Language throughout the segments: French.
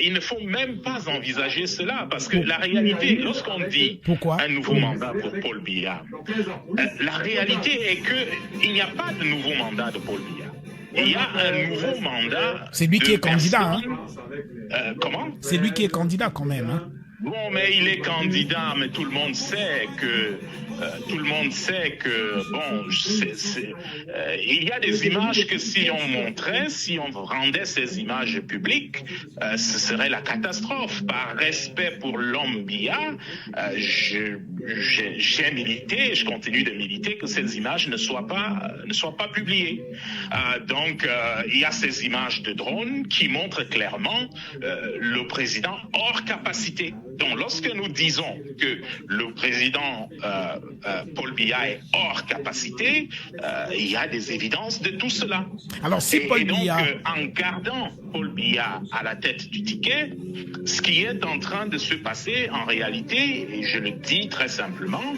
Il ne faut même pas envisager cela, parce que la réalité, lorsqu'on dit un nouveau mandat pour Paul Biya, la réalité est qu'il n'y a pas de nouveau mandat de Paul Biya. Il y a un nouveau mandat. C'est lui qui est candidat. Comment? C'est lui qui est candidat quand même. Hein. Bon, mais il est candidat, mais tout le monde sait que il y a des images que si on montrait, si on rendait ces images publiques, ce serait la catastrophe. Par respect pour l'homme Biya, j'ai milité, je continue de militer que ces images ne soient pas publiées. Donc, il y a ces images de drone qui montrent clairement le président hors capacité. Donc, lorsque nous disons que le président Paul Biya est hors capacité, il y a des évidences de tout cela. Alors, si Paul Biya... en gardant Paul Biya à la tête du ticket, ce qui est en train de se passer en réalité, et je le dis très simplement,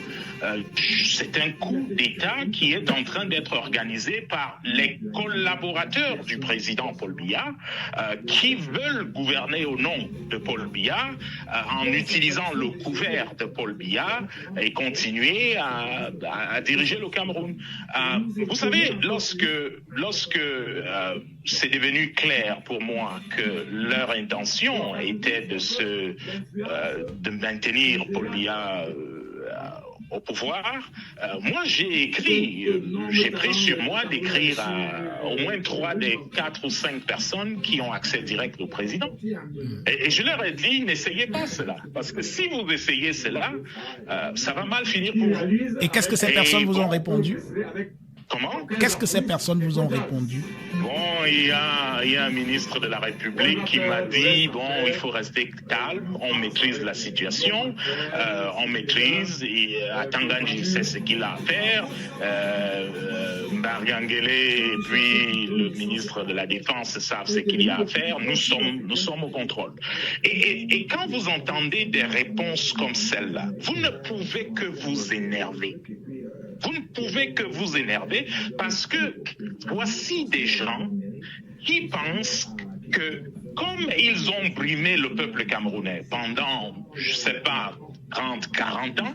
c'est un coup d'État qui est en train d'être organisé par les collaborateurs du président Paul Biya qui veulent gouverner au nom de Paul Biya en utilisant le couvert de Paul Biya et continuer à diriger le Cameroun. Vous savez, lorsque c'est devenu clair pour moi que leur intention était de maintenir Paul Biya au pouvoir, moi j'ai pris sur moi d'écrire à au moins 3 des 4 ou 5 personnes qui ont accès direct au président. Et je leur ai dit, n'essayez pas cela, parce que si vous essayez cela, ça va mal finir pour vous. Et qu'est-ce que ces personnes vous ont répondu? Comment? Qu'est-ce que ces personnes vous ont répondu? Bon, il y a un ministre de la République qui m'a dit, bon, il faut rester calme, on maîtrise la situation, on maîtrise, et Atanganji sait ce qu'il a à faire, Mariangele et puis le ministre de la Défense savent ce qu'il y a à faire, nous sommes au contrôle. Et quand vous entendez des réponses comme celle-là, vous ne pouvez que vous énerver. Vous ne pouvez que vous énerver parce que voici des gens qui pensent que comme ils ont brimé le peuple camerounais pendant, je ne sais pas, 30, 40 ans,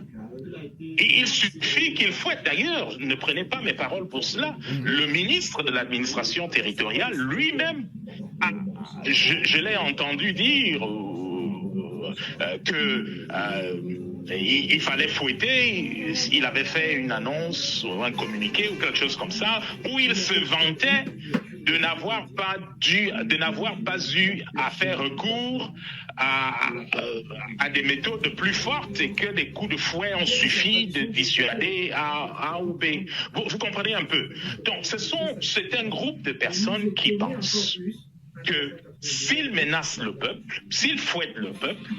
et il suffit qu'il fouette. D'ailleurs, ne prenez pas mes paroles pour cela. Le ministre de l'administration territoriale lui-même, je l'ai entendu dire que... il fallait fouetter, il avait fait une annonce ou un communiqué ou quelque chose comme ça, où il se vantait de n'avoir pas eu à faire recours à des méthodes plus fortes et que des coups de fouet ont suffi de dissuader A ou B. Vous comprenez un peu? Donc c'est un groupe de personnes qui pensent que s'ils menacent le peuple, s'ils fouettent le peuple,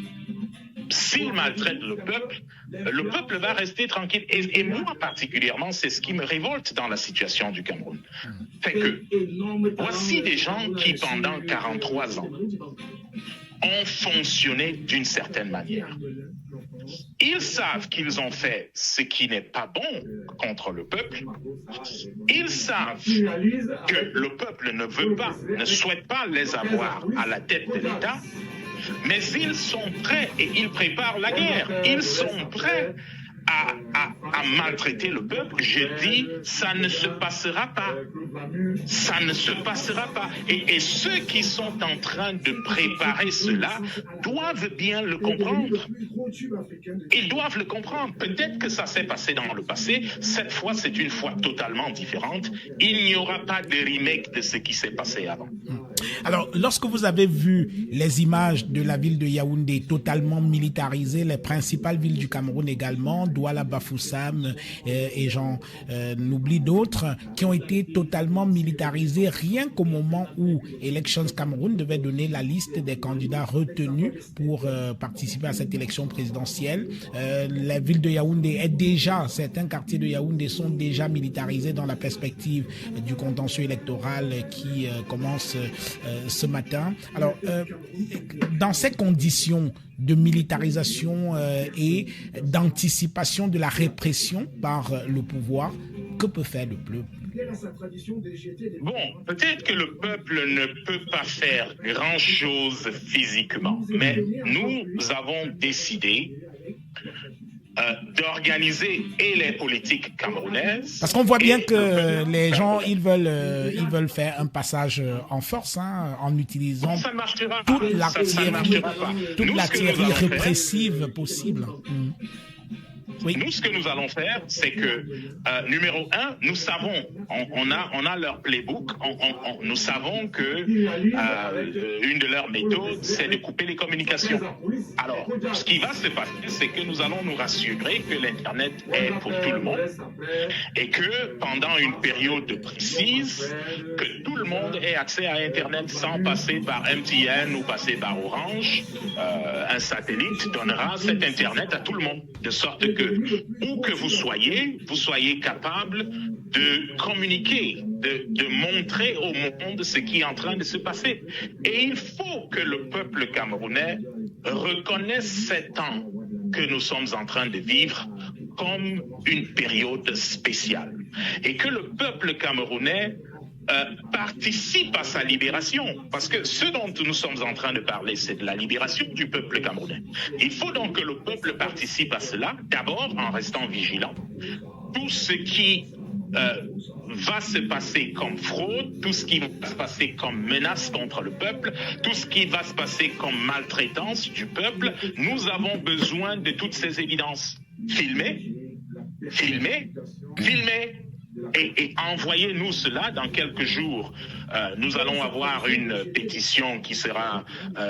s'il maltraite le peuple va rester tranquille. Et moi particulièrement, c'est ce qui me révolte dans la situation du Cameroun. Fait que voici des gens qui, pendant 43 ans, ont fonctionné d'une certaine manière. Ils savent qu'ils ont fait ce qui n'est pas bon contre le peuple. Ils savent que le peuple ne souhaite pas les avoir à la tête de l'État. Mais ils sont prêts et ils préparent la guerre. Ils sont prêts à maltraiter le peuple. Je dis, ça ne se passera pas. Ça ne se passera pas. Et ceux qui sont en train de préparer cela doivent bien le comprendre. Ils doivent le comprendre. Peut-être que ça s'est passé dans le passé. Cette fois, c'est une fois totalement différente. Il n'y aura pas de remake de ce qui s'est passé avant. Alors, lorsque vous avez vu les images de la ville de Yaoundé totalement militarisée, les principales villes du Cameroun également, Douala, Bafoussam et j'en oublie d'autres, qui ont été totalement militarisées rien qu'au moment où Elections Cameroun devait donner la liste des candidats retenus pour participer à cette élection présidentielle. La ville de Yaoundé est déjà, certains quartiers de Yaoundé sont déjà militarisés dans la perspective du contentieux électoral qui commence ce matin. Alors, dans ces conditions de militarisation et d'anticipation de la répression par le pouvoir, que peut faire le peuple? Bon, peut-être que le peuple ne peut pas faire grand-chose physiquement, mais nous avons décidé d'organiser et les politiques camerounaises. Parce qu'on voit bien que les gens, ils veulent faire un passage en force, hein, en utilisant toute l'artillerie répressive possible. Oui. Nous, ce que nous allons faire, c'est que, numéro un, nous savons, on a leur playbook, nous savons que une de leurs méthodes, c'est de couper les communications. Alors, ce qui va se passer, c'est que nous allons nous rassurer que l'Internet est pour tout le monde et que pendant une période précise, que tout le monde ait accès à Internet sans passer par MTN ou passer par Orange. Un satellite donnera cet Internet à tout le monde, de sorte que où que vous soyez capable de communiquer, de montrer au monde ce qui est en train de se passer. Et il faut que le peuple camerounais reconnaisse ces temps que nous sommes en train de vivre comme une période spéciale. Et que le peuple camerounais participe à sa libération, parce que ce dont nous sommes en train de parler, c'est de la libération du peuple camerounais. Il faut donc que le peuple participe à cela, d'abord en restant vigilant. Tout ce qui va se passer comme fraude, tout ce qui va se passer comme menace contre le peuple, tout ce qui va se passer comme maltraitance du peuple, nous avons besoin de toutes ces évidences. Filmer. Et envoyez-nous cela dans quelques jours. Nous allons avoir une pétition qui sera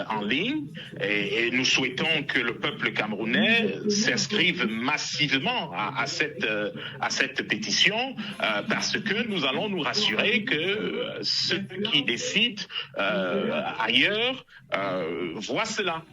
en ligne et nous souhaitons que le peuple camerounais s'inscrive massivement à cette pétition parce que nous allons nous rassurer que ceux qui décident ailleurs voient cela.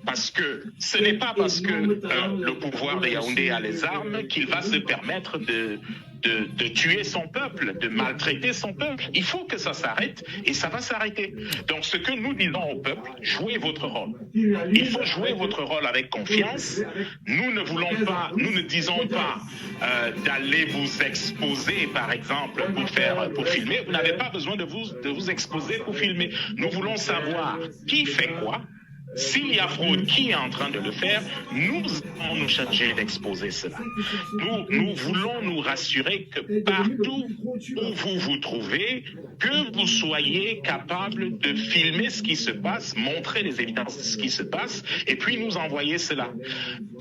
Parce que ce n'est pas parce que le pouvoir de Yaoundé a les armes qu'il va se permettre de tuer son peuple, de maltraiter son peuple. Il faut que ça s'arrête et ça va s'arrêter. Donc ce que nous disons au peuple, jouez votre rôle. Il faut jouer votre rôle avec confiance. Nous ne disons pas d'aller vous exposer, par exemple, pour filmer. Vous n'avez pas besoin de vous exposer pour filmer. Nous voulons savoir qui fait quoi. S'il y a fraude, qui est en train de le faire, nous allons nous charger d'exposer cela. Nous voulons nous rassurer que partout où vous vous trouvez, que vous soyez capable de filmer ce qui se passe, montrer les évidences de ce qui se passe, et puis nous envoyer cela.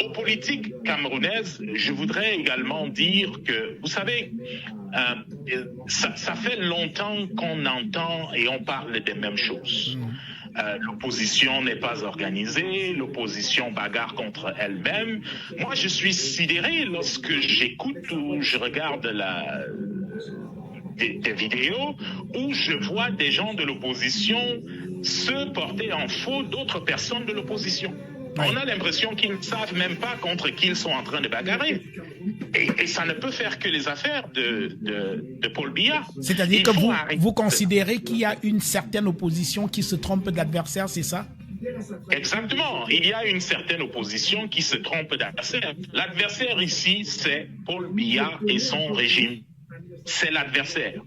Aux politiques camerounaises, je voudrais également dire que, vous savez, ça fait longtemps qu'on entend et on parle des mêmes choses. L'opposition n'est pas organisée, l'opposition bagarre contre elle-même. Moi, je suis sidéré lorsque j'écoute ou je regarde des vidéos où je vois des gens de l'opposition se porter en faux d'autres personnes de l'opposition. On a l'impression qu'ils ne savent même pas contre qui ils sont en train de bagarrer. Et ça ne peut faire que les affaires de Paul Biya. C'est-à-dire que vous considérez qu'il y a une certaine opposition qui se trompe d'adversaire, c'est ça? Exactement. Il y a une certaine opposition qui se trompe d'adversaire. L'adversaire ici, c'est Paul Biya et son régime. C'est l'adversaire.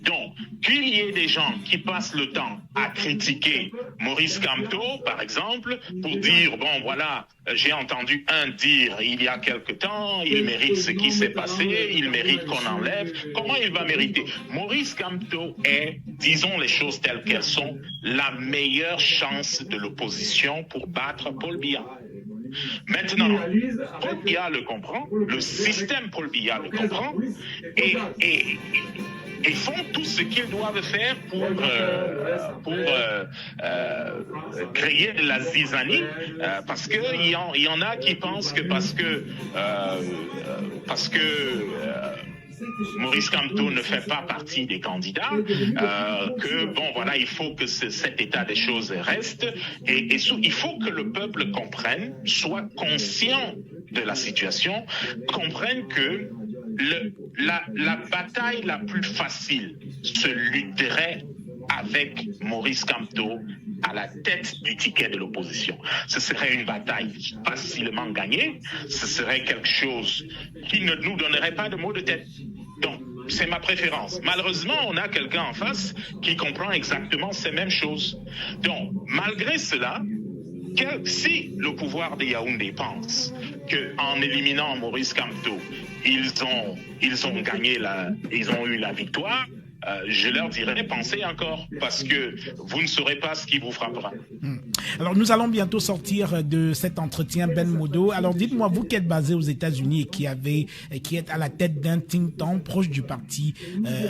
Donc, qu'il y ait des gens qui passent le temps à critiquer Maurice Kamto, par exemple, pour dire, bon, voilà, j'ai entendu un dire il y a quelque temps, il mérite ce qui s'est passé, il mérite qu'on enlève. Comment il va mériter? Maurice Kamto est, disons les choses telles qu'elles sont, la meilleure chance de l'opposition pour battre Paul Biya. Maintenant, Paul Biya le comprend, le système Paul Biya le comprend, et font tout ce qu'ils doivent faire pour créer de la zizanie, parce que il y en a qui pensent que parce que Maurice Kamto ne fait pas partie des candidats, que bon voilà, il faut que cet état des choses reste, et il faut que le peuple comprenne, soit conscient de la situation, comprenne que la bataille la plus facile se lutterait avec Maurice Kamto à la tête du ticket de l'opposition. Ce serait une bataille facilement gagnée, ce serait quelque chose qui ne nous donnerait pas de maux de tête. Donc, c'est ma préférence. Malheureusement, on a quelqu'un en face qui comprend exactement ces mêmes choses. Donc, malgré cela, si le pouvoir de Yaoundé pense qu'en éliminant Maurice Kamto, ils ont eu la victoire, je leur dirais, pensez encore, parce que vous ne saurez pas ce qui vous frappera. Alors, nous allons bientôt sortir de cet entretien, Ben Modo. Alors, dites-moi, vous qui êtes basé aux États-Unis et qui êtes à la tête d'un think tank proche du parti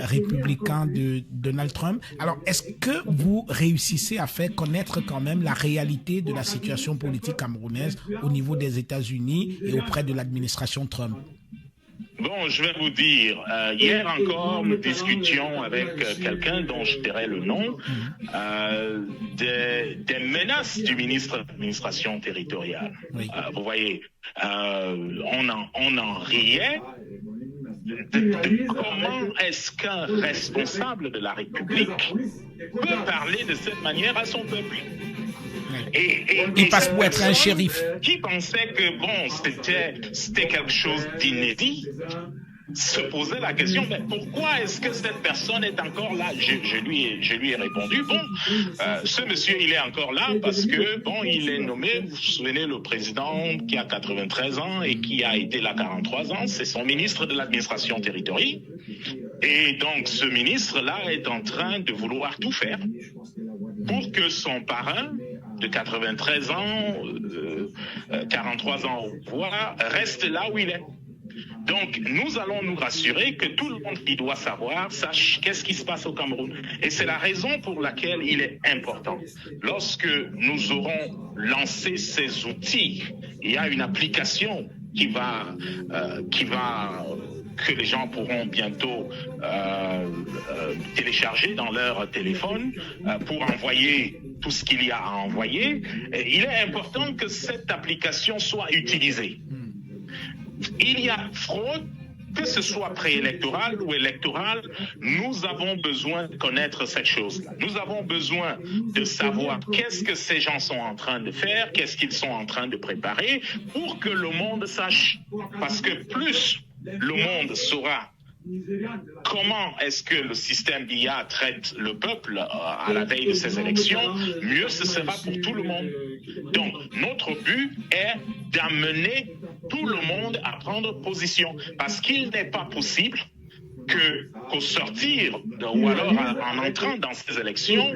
républicain de Donald Trump, alors, est-ce que vous réussissez à faire connaître quand même la réalité de la situation politique camerounaise au niveau des États-Unis et auprès de l'administration Trump? Bon, je vais vous dire, hier encore, nous discutions avec quelqu'un dont je tairai le nom, des menaces du ministre de l'administration territoriale. Oui. Vous voyez, on en riait. Comment est-ce qu'un responsable de la République peut parler de cette manière à son peuple? Il passe pour être un shérif. Qui pensait que c'était quelque chose d'inédit, se posait la question, mais pourquoi est-ce que cette personne est encore là? Je lui ai répondu, ce monsieur, il est encore là parce que, il est nommé, vous vous souvenez, le président qui a 93 ans et qui a été là 43 ans, c'est son ministre de l'administration territoriale. Et donc, ce ministre-là est en train de vouloir tout faire pour que son parrain de 93 ans, 43 ans au pouvoir, reste là où il est. Donc, nous allons nous rassurer que tout le monde qui doit savoir sache qu'est-ce qui se passe au Cameroun. Et c'est la raison pour laquelle il est important. Lorsque nous aurons lancé ces outils, il y a une application que les gens pourront bientôt télécharger dans leur téléphone pour envoyer tout ce qu'il y a à envoyer. Et il est important que cette application soit utilisée. Il y a fraude, que ce soit préélectorale ou électorale, nous avons besoin de connaître cette chose-là. Nous avons besoin de savoir qu'est-ce que ces gens sont en train de faire, qu'est-ce qu'ils sont en train de préparer, pour que le monde sache. Parce que plus le monde saura comment est-ce que le système d'IA traite le peuple à la veille de ces élections, mieux ce sera pour tout le monde. Donc, notre but est d'amener tout le monde à prendre position. Parce qu'il n'est pas possible qu'au sortir, ou alors en entrant dans ces élections,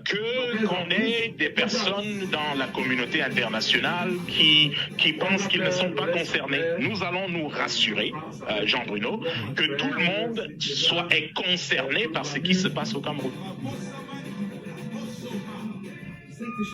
qu'on ait des personnes dans la communauté internationale qui pensent qu'ils ne sont pas concernés. Nous allons nous rassurer, Jean-Bruno, que tout le monde est concerné par ce qui se passe au Cameroun.